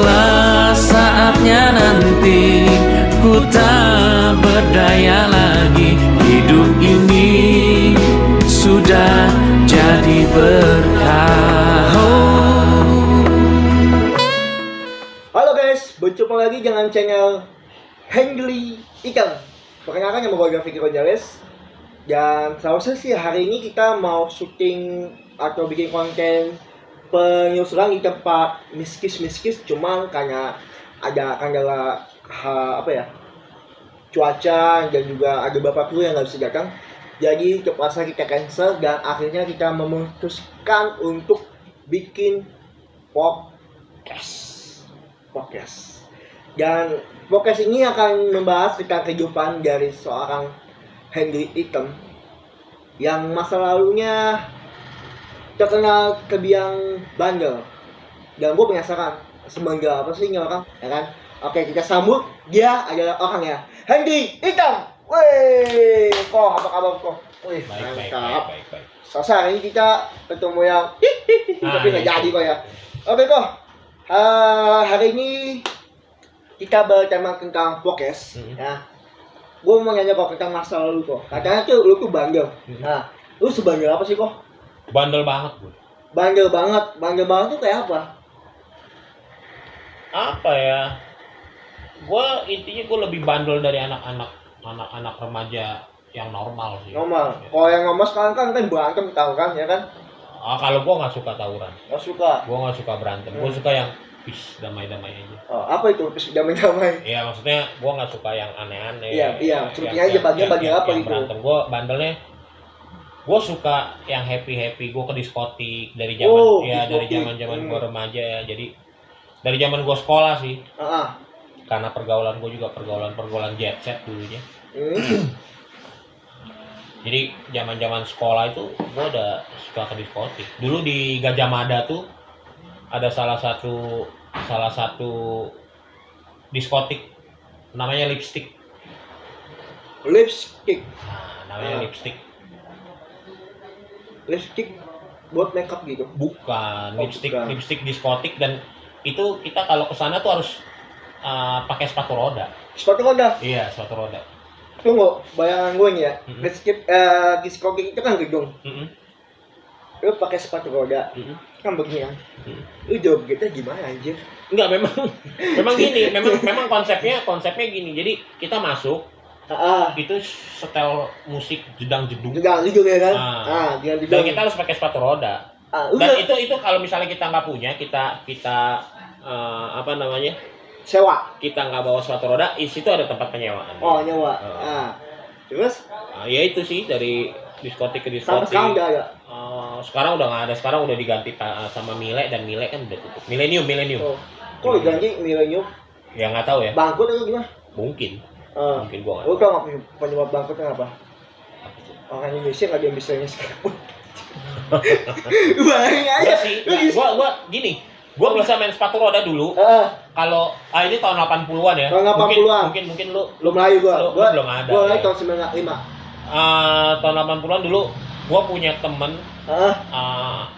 Bila saatnya nanti ku tak berdaya lagi, hidup ini sudah jadi berkah. Halo guys, berjumpa lagi dengan channel Hengli Ikan. Perkenalkan, nama gue Gafiki Gonzales. Dan seharusnya sih hari ini kita mau syuting atau bikin konten penyusuran di tempat miskis, cuman karena ada kendala cuaca dan juga ada bapak kru yang nggak bisa datang, jadi terpaksa kita cancel dan akhirnya kita memutuskan untuk bikin podcast. Dan podcast ini akan membahas tentang kehidupan dari seorang Henry Item yang masa lalunya terkenal kebiang bandel. Dan gue penasaran, sebandel apa sih ini orang, ya kan? Oke, kita sambut, dia adalah orangnya, Henry Item. Wih, kok apa kabar kok? Wih, mantap. Baik. Selesai hari ini kita ketemu yang tapi nggak jadi kok ya. Oke kok, hari ini kita bertema tentang podcast. Ya, gue mau nanya kok tentang masa lalu kok. Katanya tuh lu tuh bandel. Nah, lu sebandel apa sih kok? Bandel banget gue. Bandel banget tuh kayak apa? Apa ya? Intinya gue lebih bandel dari anak remaja yang normal sih. Normal. Ya. Kalau yang normal sekarang kan berantem, tahu kan, ya kan? Kalau gue nggak suka tawuran. Nggak suka. Gue nggak suka berantem. Gue suka yang peace, damai-damai aja. Oh, apa itu? Damai-damai. Iya, maksudnya gue nggak suka yang aneh-aneh. Iya. Sepertinya aja bagian apa gitu. Berantem. Gue bandelnya. Gue suka yang happy. Gue ke diskotik dari zaman dari zaman gue remaja ya. Jadi dari zaman gue sekolah sih. Karena pergaulan gue juga pergaulan jet set dulunya. Jadi zaman sekolah itu gue udah suka ke diskotik. Dulu di Gajah Mada tuh ada salah satu diskotik namanya Lipstick. Lipstick. Nah, namanya Lipstick. Lipstick buat makeup gitu? Bukan, lipstick diskotik, dan itu kita kalau kesana tuh harus pakai sepatu roda. Sepatu roda? Iya, sepatu roda. Tunggu, bayangan gue nih ya. Lipstick diskotik itu kan gedung. Lu pakai sepatu roda, kan begini kan? Lu jogetnya gimana anjir? Enggak, memang gini, memang konsepnya gini. Jadi kita masuk, itu setel musik jedang-jedung. Jedang-jedung ya kan? Dan kita harus pakai sepatu roda. Dan itu kalau misalnya kita nggak punya, kita sewa. Kita nggak bawa sepatu roda, di situ ada tempat penyewaan. Oh, nyewa. Terus? Ya itu sih, dari diskotik ke Sampai diskotik. sekarang udah ada? Sekarang udah nggak ada. Sekarang udah diganti sama Mile, dan Mile kan udah tutup. Millennium. Oh. Kok diganti Millennium? Ya nggak tahu ya. Bangkrut atau gimana? Mungkin gua nggak. Lu tau nggak penyebab bangkrutnya apa? Orang Indonesia nggak ada yang bisa nyesekapun. Bayangin aja sih. Gua gini. Gua bisa main sepatu roda dulu. Kalau ini tahun 80-an ya. Tahun 80-an. Mungkin lu Melayu gua belum ada. Gua ya. tahun 95. Tahun 80-an dulu gua punya temen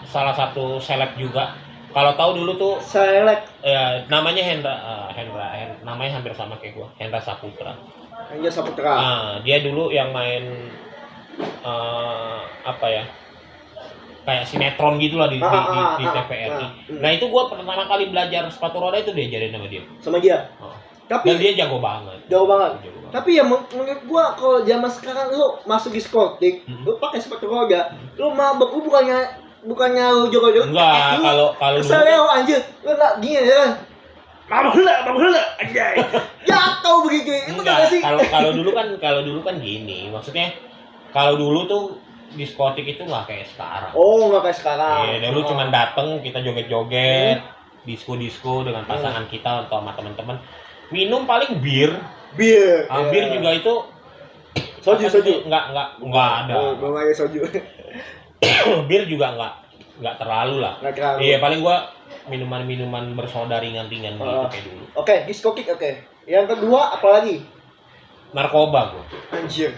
salah satu seleb juga. Kalau tahu dulu tuh seleb ya, namanya Hendra, namanya hampir sama kayak gua, Hendra Saputra. Dia dulu yang main kayak sinetron gitulah di TVRI. Nah, itu gua pertama kali belajar sepatu roda itu diajarin sama dia. Sama dia. Tapi dan dia jago banget. Tapi ya menurut gua kalau zaman sekarang lu masuk diskotik, lu pakai sepatu roda, lu mabuk, lu bukannya lu jogo-jogo. Enggak, kalau kesel ya anjir. Lu enggak gini ya kan. Mabuk hela anjay. Jatuh begitu. Itu enggak sih? Kalau dulu kan gini. Maksudnya kalau dulu tuh diskotik itu nggak kayak sekarang. Oh, nggak kayak sekarang. Iya, dulu cuma dateng, kita joget-joget, disco dengan pasangan kita atau sama teman-teman. Minum paling bir. Bir juga itu soju. Enggak ada. Belum ada soju. Bir juga enggak terlalu lah. Iya, paling gua minuman bersoda ringan-ringan gitu kayak dulu. Oke, diskotik oke. Yang kedua apa lagi? Narkoba gua. Anjir.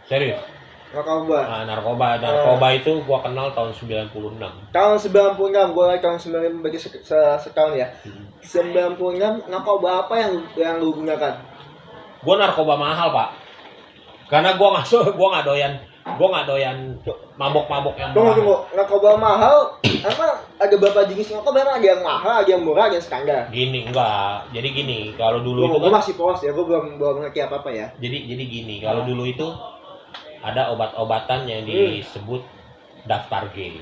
Serius. Narkoba itu gua kenal tahun 96. Tahun 96, gua tahun 96 bagi setahun ya. 96 narkoba apa yang lu gunakan? Gua narkoba mahal, Pak. Karena gua nggak doyan mabok-mabok yang mahal. Tunggu. Narkoba mahal, apa ada berapa jenis narkoba? Ada yang mahal, ada yang murah, ada yang standar. Enggak. Jadi gini, kalau dulu itu gua masih polos ya, gua belum ngerti apa-apa ya. Jadi gini, kalau dulu itu ada obat-obatan yang disebut daftar G.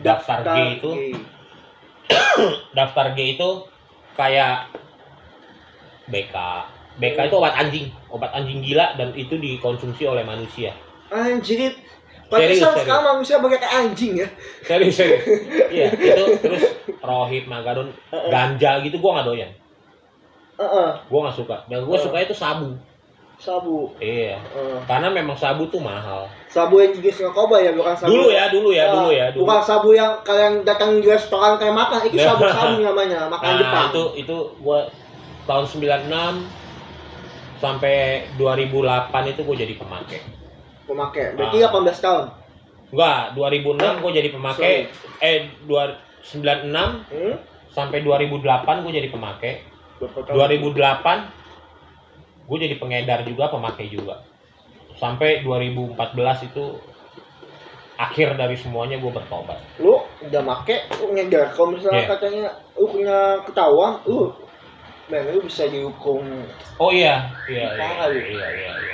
Daftar G itu kayak BK. BK itu obat anjing gila dan itu dikonsumsi oleh manusia. Anjir. Pantesan sekarang manusia kayak anjing ya. Serius. Iya, itu terus rohib, magadon, ganja gitu gua nggak doyan. Gua nggak suka. Dan gua suka itu sabu. Iya. Karena memang sabu tuh mahal. Sabu yang jenis narkoba ya, bukan sabu. Dulu ya. Bukan sabu yang kalian datang di restoran kayak makan, itu sabu namanya, makan Jepang. Itu gua tahun 96 sampai 2008 itu gua jadi pemakai. Berarti 18 tahun. Enggak, 2006 gua jadi pemakai. 96 sampai 2008 gua jadi pemakai. 2008 gue jadi pengedar juga, pemakai juga. Sampai 2014 itu akhir dari semuanya gue bertobat. Lu udah make, lu ngedar. Kalau misalnya katanya lu punya ketahuan, lu bisa dihukum. Oh iya.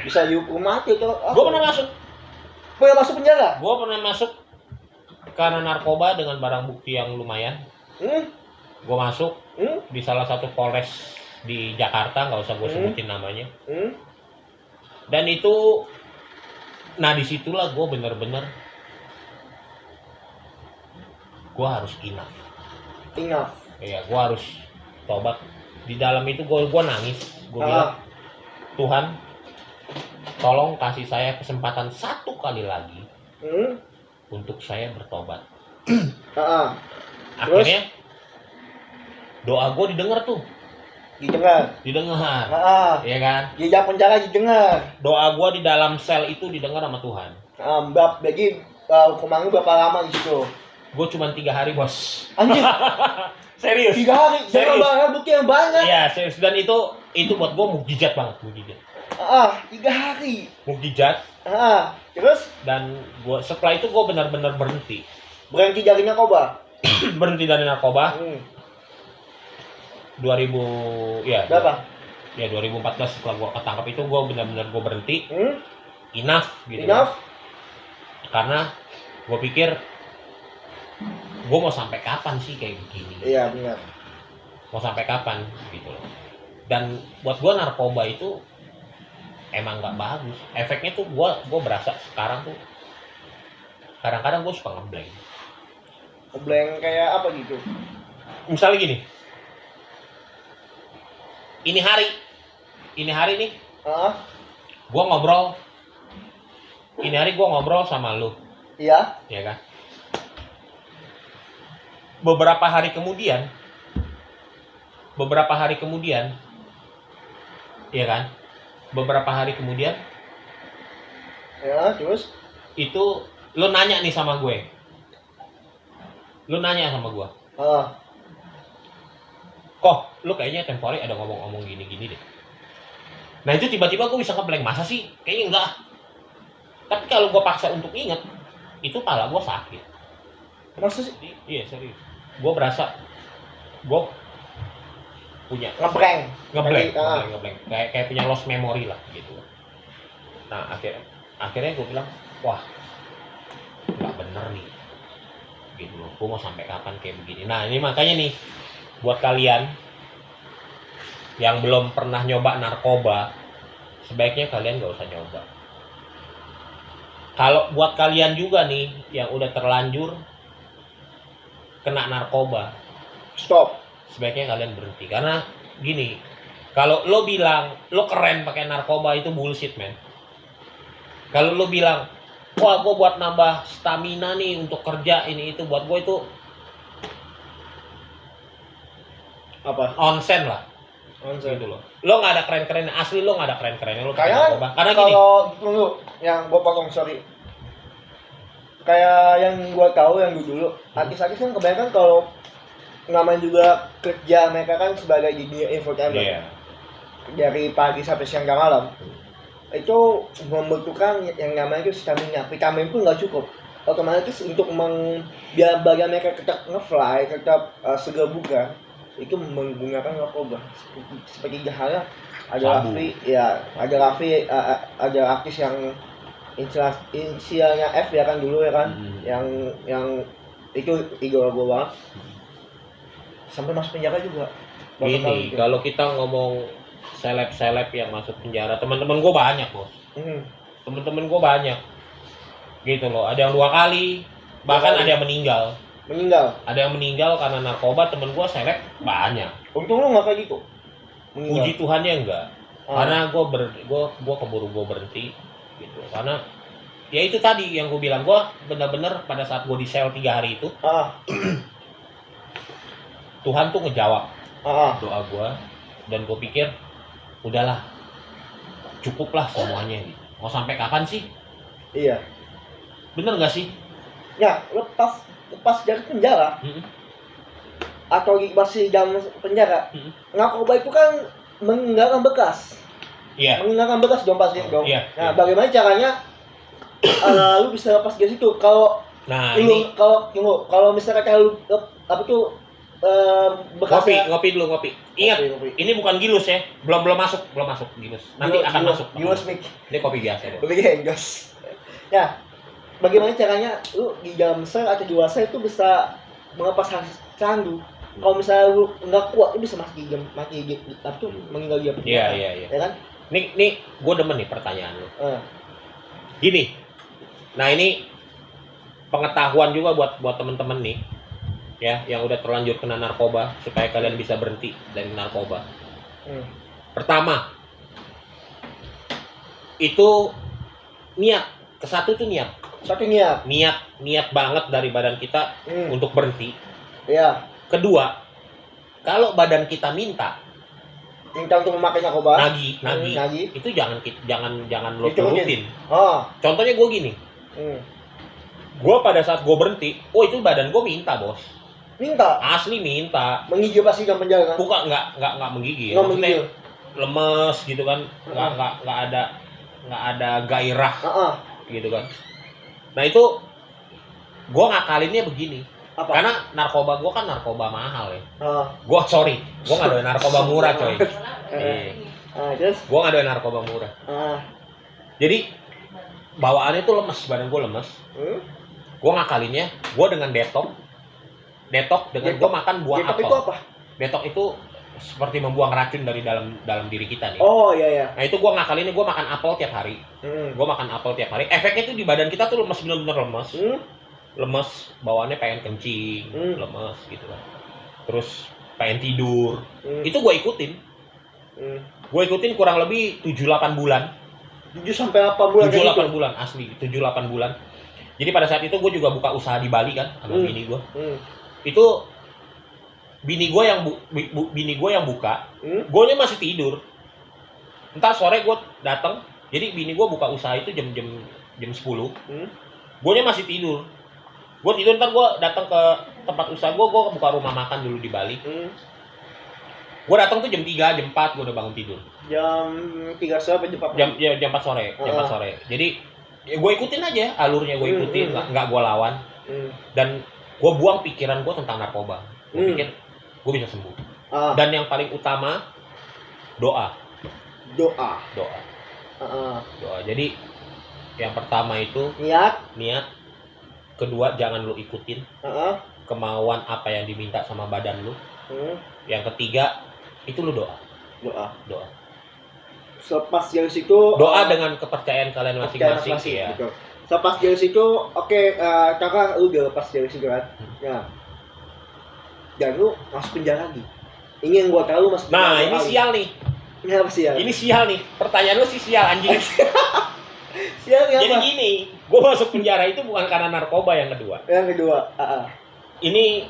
Bisa dihukum mati tuh. Gue pernah masuk. Pernah masuk penjara? Gue pernah masuk karena narkoba dengan barang bukti yang lumayan. Gue masuk di salah satu Polres di Jakarta, nggak usah gue sebutin namanya. Dan itu, nah disitulah gue bener-bener gue harus enough. Iya, gue harus tobat. Di dalam itu gue nangis. Gue bilang, Tuhan, tolong kasih saya kesempatan satu kali lagi untuk saya bertobat. Akhirnya doa gue didengar tuh. Didengar. Iya kan? Di dalam penjara didengar. Doa gua di dalam sel itu didengar sama Tuhan. Jadi hukuman lu berapa lama di situ? Gua cuma 3 hari, Bos. Anjir. Serius. 3 hari. Jangan banget bukti yang banyak. Iya, serius, dan itu buat gua mukjizat banget, 3 hari. Mukjizat. Terus dan gua setelah itu gua benar-benar berhenti. Berhenti dari narkoba. Berhenti dari narkoba. 2000 ya berapa? Ya 2014 setelah gua ketangkap itu gua benar-benar gua berhenti. Enough gitu. Karena gua pikir gua mau sampai kapan sih kayak begini? Iya, benar. Mau sampai kapan gitu loh. Dan buat gua narkoba itu emang nggak bagus. Efeknya tuh gua berasa sekarang tuh kadang-kadang gua suka ngeblank. Ngeblank kayak apa gitu? Misalnya gini. Ini hari nih, gua ngobrol. Ini hari gua ngobrol sama lu. Iya. Iya kan? Beberapa hari kemudian, iya kan? Beberapa hari kemudian, ya terus? Itu lu nanya nih sama gue. Kok lu kayaknya tempo hari ada ngomong-ngomong gini-gini deh. Nah itu tiba-tiba gue bisa ngeblank. Masa sih? Kayaknya enggak. Tapi kalau gue paksa untuk inget, itu pala gue sakit. Masa sih? Iya serius. Gue berasa gue punya ngeblank. Kayak punya lost memory lah gitu. Nah akhirnya gue bilang, wah nggak bener nih gitu loh. Gue mau sampai kapan kayak begini. Nah ini makanya nih, buat kalian yang belum pernah nyoba narkoba, sebaiknya kalian gak usah nyoba. Kalau buat kalian juga nih yang udah terlanjur kena narkoba, stop. Sebaiknya kalian berhenti. Karena gini, kalau lo bilang lo keren pakai narkoba, itu bullshit, man. Kalau lo bilang, wah gue buat nambah stamina nih untuk kerja ini itu, buat gue itu apa? onsen lah. gitu loh. Lo nggak ada keren-keren, asli lo nggak ada keren-keren lo pakai Kayak narkoba. Karena gini. Kalau dulu yang gua potong sorry. Kayak yang gua tahu yang dulu artis-artis kan kebanyakan kalau namanya juga kerja mereka kan sebagai di dunia infotainment. Iya. Dari pagi sampai siang ke malam. Itu membutuhkan yang namanya itu stamina. Vitamin pun nggak cukup. Otomatis untuk biar bagian mereka tetap nge-fly, tetap segar bugar, itu menggunakan narkoba. Seperti halnya ada Raffi, ya ada Raffi, ada artis yang inisialnya F ya kan dulu ya kan, yang itu idola gue banget. Sampai masuk penjara juga. Gini, kalau kita ngomong seleb-seleb yang masuk penjara, teman-teman gue banyak bos. Teman-teman gue banyak. Gitu loh, ada yang 2 kali, bahkan ada yang meninggal. Ada yang meninggal karena narkoba, temen gue seleb banyak. Untung lu nggak kayak gitu. Puji Tuhannya enggak. Karena gue keburu berhenti gitu. Karena ya itu tadi yang gue bilang, gue benar-benar pada saat gue di sel 3 hari itu, Tuhan tuh ngejawab doa gue, dan gue pikir udahlah, cukuplah semuanya gitu. Mau sampai kapan sih? Iya. Bener nggak sih? Ya, lepas dari penjara atau masih dalam penjara, narkoba itu kan meninggalkan bekas. Iya. Meninggalkan bekas dong pasti dong. Iya. Nah, bagaimana caranya lu bisa lepas dari situ? Kalau kalau misalnya kayak lu apa tuh bekasnya ngopi dulu. Ingat, ngopi. ini bukan gilus ya. Belum masuk gilus. Nanti akan masuk. Gilus mic. Ini kopi biasa. Kopi genggas. Ya. Bagaimana caranya lu di dalam sel atau di luar sel itu bisa melepas candu? Kalau misalnya lu nggak kuat, lu bisa mati tuh meninggal dia. Iya. Ya kan? Nih, gue demen nih pertanyaan lu. Gini, nah ini pengetahuan juga buat temen-temen nih, ya, yang udah terlanjur kena narkoba, supaya kalian bisa berhenti dari narkoba. Pertama, itu niat. Kesatu itu niat. Niat banget dari badan kita untuk berhenti. Iya. Kedua, kalau badan kita minta untuk memakai narkoba, nagih, itu jangan lo turutin. Contohnya gue gini, gue pada saat gue berhenti, itu badan gue minta bos. Asli minta. Menggigil pasti dalam penjara kan? Bukan, nggak menggigil. Maksudnya lemes gitu kan, nggak ada gairah gitu kan. Nah itu gue ngakalinnya begini. Apa? Karena narkoba gue kan narkoba mahal ya. Gue nggak doyan narkoba murah coy. Terus? Gue nggak doyan narkoba murah. Jadi bawaannya tuh lemes, badan gue lemes. Gue ngakalinnya, gue dengan detok dengan gue makan buah apel. Detok itu apa? Detok itu seperti membuang racun dari dalam diri kita nih. Oh iya. Nah itu gue ngakalinnya, gue makan apel tiap hari. Gue makan apel tiap hari. Efeknya tuh di badan kita tuh lemes, bener-bener lemes. Lemes, bawaannya pengen kencing, lemes gitu kan. Terus pengen tidur. Itu gue ikutin. Gue ikutin kurang lebih 7-8 bulan. 7-8 bulan? 7-8 bulan, asli. 7-8 bulan. Jadi pada saat itu gue juga buka usaha di Bali kan, sama bini gue. Itu bini gue yang buka, gue masih tidur. Entar sore gue datang, jadi bini gue buka usaha itu jam 10. Gue masih tidur. Gue tidur, ntar gue datang ke tempat usaha gue buka rumah makan dulu di Bali. Gue datang tuh jam 3, jam 4 gue udah bangun tidur. Jam 3 sore jam 4? Jam 4 sore, jam 4 sore. Jadi ya gue ikutin aja alurnya, gue ikutin, nggak gue lawan. Dan gue buang pikiran gue tentang narkoba. Gue pikir gue bisa sembuh. Dan yang paling utama doa. Jadi yang pertama itu niat. Kedua, jangan lu ikutin kemauan apa yang diminta sama badan lu. Yang ketiga, itu lu doa. Selepas dari situ doa dengan kepercayaan kalian masing-masing ya. Betul. Selepas dari situ, kakak lu udah lepas dari situ kan? Ya. Dan lu masuk penjara lagi. Ini yang gua tahu masuk penjara. Nah, ini sial nih. Ini apa sial? Ini sial nih. Pertanyaan lu sih sial anjing. Sial apa? Jadi gini, gua masuk penjara itu bukan karena narkoba yang kedua. Yang kedua, Ini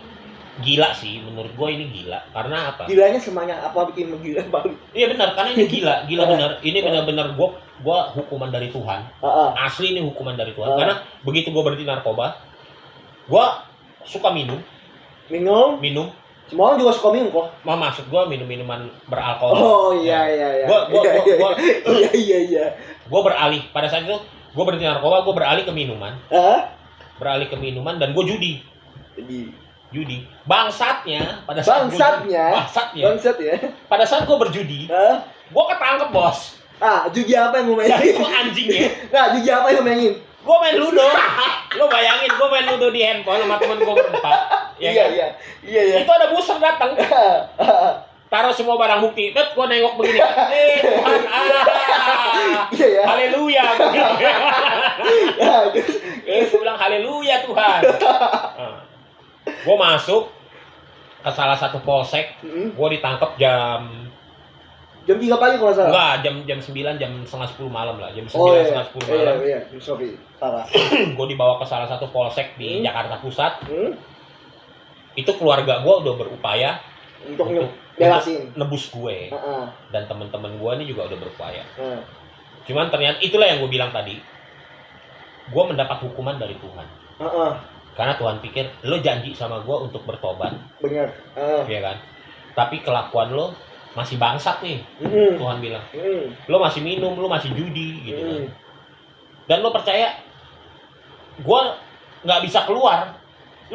gila sih, menurut gue ini gila. Karena apa? Gilanya semuanya apa bikin gila baru? Iya benar, karena ini gila benar. Ini benar-benar gue hukuman dari Tuhan. Asli ini hukuman dari Tuhan. Karena begitu gue berhenti narkoba, gue suka minum. Semua orang juga suka minum kok. Maksud gue minuman beralkohol. Oh iya. Gue beralih pada saat itu, gue berhenti narkoba, gue beralih ke minuman. Dan gue judi. Bangsatnya pada saat pada saat gue berjudi, gue ketangkep bos. Judi apa yang mau mainin? Itu anjingnya. Judi apa yang mau mainin? Gue main ludo. Lo bayangin, gue main ludo di handphone sama temen gue berempat. Iya. Itu ada buser datang. Taruh semua barang bukti. Gue nengok begini. Tuhan, haleluya. Gue bilang haleluya Tuhan. Gue masuk ke salah satu polsek. Gue ditangkap jam 3 pagi kalau salah. Enggak, jam 9, jam setengah 10 malam lah. Jam 9, setengah 10 malam. Iya, sorry. Salah. Gue dibawa ke salah satu polsek di Jakarta Pusat. Itu keluarga gue udah berupaya untuk nebus gue. Dan teman-teman gue ini juga udah berupaya. Cuman ternyata itulah yang gue bilang tadi. Gue mendapat hukuman dari Tuhan. Karena Tuhan pikir, lo janji sama gue untuk bertobat. Benar. Iya kan? Tapi kelakuan lo masih bangsat nih. Tuhan bilang. Lo masih minum, lo masih judi gitu kan. Dan lo percaya gue nggak bisa keluar.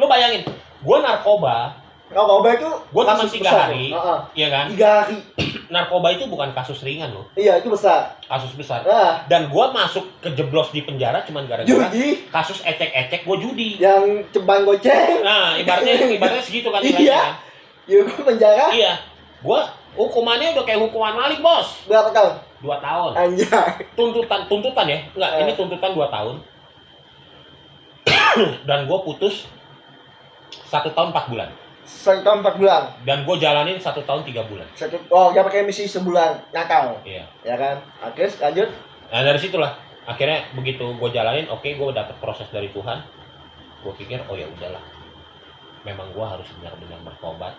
Lo bayangin, gue narkoba itu gue cuma 3 hari, iya kan? 3 hari. Narkoba itu bukan kasus ringan loh. Iya, itu besar. Kasus besar. Dan gue masuk kejeblos di penjara cuma gara-gara kasus ecek-ecek gue judi. Yang ceban goceng. Nah, ibaratnya segitu kan. Iya. Ya gue penjara. Iya. Gue hukumannya udah kayak hukuman Malik bos. Berapa tahun? 2 tahun. Anjay. Tuntutan ya? Enggak, ini tuntutan 2 tahun. Dan gue putus 1 tahun 4 bulan. 1 tahun 4 bulan. Dan gue jalanin 1 tahun 3 bulan. Dia pakai misi sebulan nakal. Iya. Ya kan? Oke, lanjut. Nah dari situlah akhirnya begitu gue jalanin, oke, gue dapet proses dari Tuhan. Gue pikir oh ya udahlah, memang gue harus benar-benar bertobat.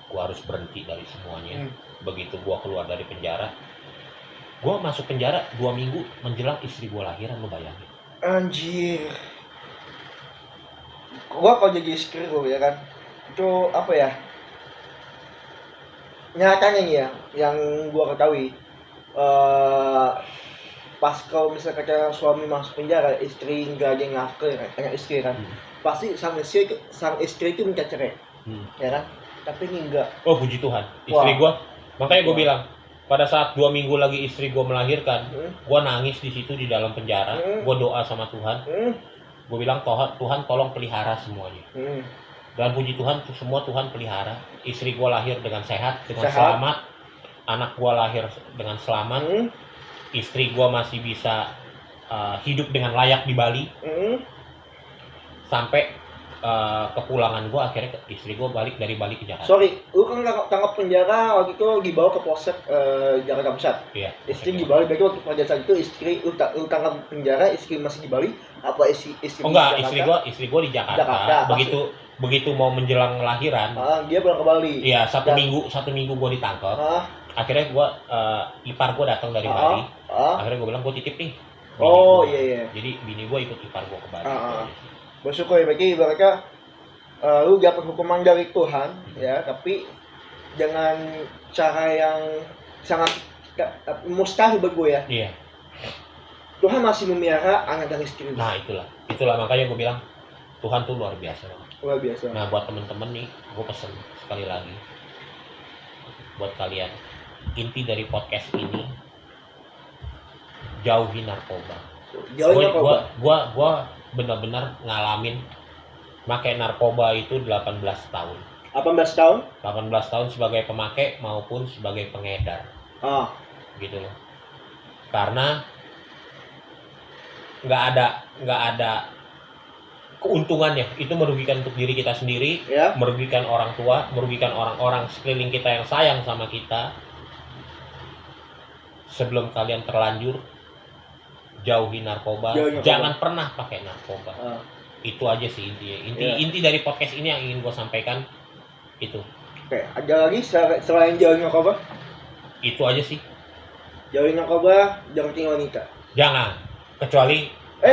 Gue harus berhenti dari semuanya. Begitu gue keluar dari penjara, gue masuk penjara 2 minggu menjelang istri gue lahiran, lo bayangin. Anjir. Gue kalau jadi istri gue ya kan, itu apa ya, nyatanya nih ya yang gue ketahui, pas kalau misalnya kata suami masuk penjara, istri nggak ada yang ngafir, hanya istri kan, pasti sang istri itu minta cerai, ya kan? Tapi ini enggak. Oh puji Tuhan, istri gue, makanya gue bilang pada saat 2 minggu lagi istri gue melahirkan, gue nangis di situ di dalam penjara, gue doa sama Tuhan, gue bilang Tuhan tolong pelihara semuanya. Dan puji Tuhan semua Tuhan pelihara. Istri gue lahir dengan sehat, dengan selamat, anak gue lahir dengan selamat, istri gue masih bisa hidup dengan layak di Bali, sampai kepulangan gue akhirnya istri gue balik dari Bali ke Jakarta. Sorry, lu kan tangkap penjara waktu itu dibawa ke polsek Jakarta Pusat. Iya. Istri di Bali, berarti waktu pada saat itu istri lu tangkap penjara, istri masih di Bali, apa istri oh enggak, istri gue di Jakarta. Begitu mau menjelang lahiran, dia pulang ke Bali. Iya, satu minggu gue ditangkap. Akhirnya gue ipar gue datang dari Bali. Akhirnya gue bilang gue titip nih. Iya. Jadi bini gue ikut ipar gue ke Bali. Bersyukur ya, bagi mereka lu dapat hukuman dari Tuhan ya, tapi dengan cara yang sangat mustahil buat gue ya. Iya. Tuhan masih memelihara anak dan istri. Nah itulah makanya gue bilang Tuhan tuh luar biasa. Luar biasa. Nah buat temen-temen nih, gue pesen sekali lagi buat kalian, inti dari podcast ini jauhi narkoba. Gue benar-benar ngalamin pakai narkoba itu 18 tahun. 18 tahun? 18 tahun sebagai pemakai maupun sebagai pengedar. Gitu loh. Karena nggak ada keuntungannya. Itu merugikan untuk diri kita sendiri, merugikan orang tua, merugikan orang-orang sekeliling kita yang sayang sama kita. Sebelum kalian terlanjur, jauhi narkoba. Jangan pernah pakai narkoba. Itu aja sih intinya. Iya. Inti dari podcast ini yang ingin gue sampaikan itu. Oke, ada lagi selain jauhin narkoba? Itu aja sih. Jauhin narkoba, deketin wanita. Jangan, kecuali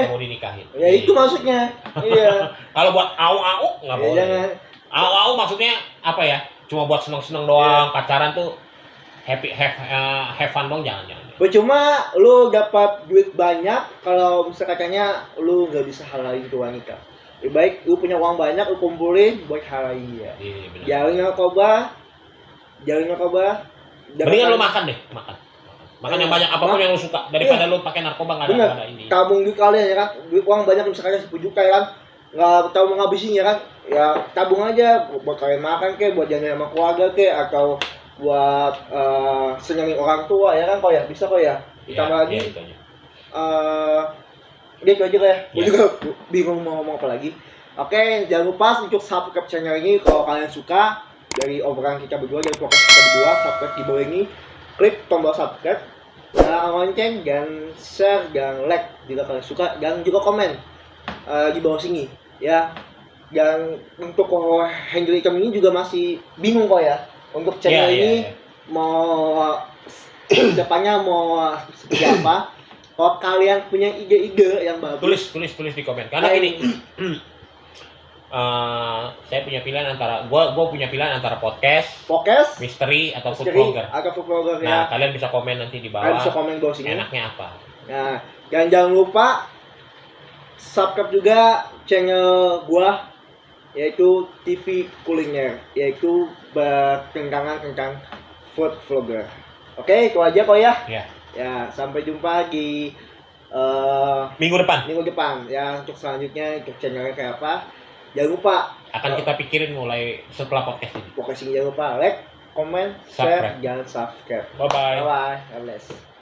mau dinikahin. Ya itu maksudnya. Iya. Kalau buat au nggak boleh. Jangan. Au maksudnya apa ya? Cuma buat seneng doang, pacaran tuh have fun dong, jangan. Cuma lu dapat duit banyak kalau misalnya katanya lu nggak bisa halalin ke wanita. Lebih baik lu punya uang banyak lu kumpulin buat halalin dia. Iya, benar. Jauhin narkoba. Mendingan lu makan deh, makan yang banyak apapun yang lu suka daripada lu pakai narkoba nggak ada ini. Tabung duit kalian ya kan, duit uang banyak misalnya 10 juta ya kan, nggak tahu mau ngabisin ya kan, ya tabung aja buat kalian makan kek, buat jajan sama keluarga kek, atau buat senengin orang tua ya kan, kok ya bisa kok ya. Ditambah lagi dia itu aja ya. Gue juga bingung mau ngomong apa lagi. Oke, jangan lupa untuk subscribe channel ini kalau kalian suka dari obrolan kita berdua, dari podcast kita berdua. Subscribe di bawah ini, klik tombol subscribe, dan lonceng, dan share, dan like jika kalian suka, dan juga komen di bawah sini ya. Dan untuk handle item ini juga masih bingung kok ya untuk channel ini. Mau depannya mau seperti apa. Kalau kalian punya ide-ide yang bagus, tulis di komen. Karena gini, saya punya pilihan antara gue punya pilihan antara podcast, misteri atau food vlogger. Nah, kalian bisa komen nanti di bawah. Bisa komen di bawah sini. Enaknya apa? Nah, dan jangan lupa subscribe juga channel gua, yaitu TV Kuliner, yaitu bertentangan tentang food vlogger. Oke, itu aja kok ya. Ya, sampai jumpa di minggu depan ya, untuk selanjutnya untuk channelnya kayak apa. Jangan lupa akan kita pikirin mulai setelah podcast ini. Jangan lupa like, comment, share, dan subscribe. Bye bye. God bless.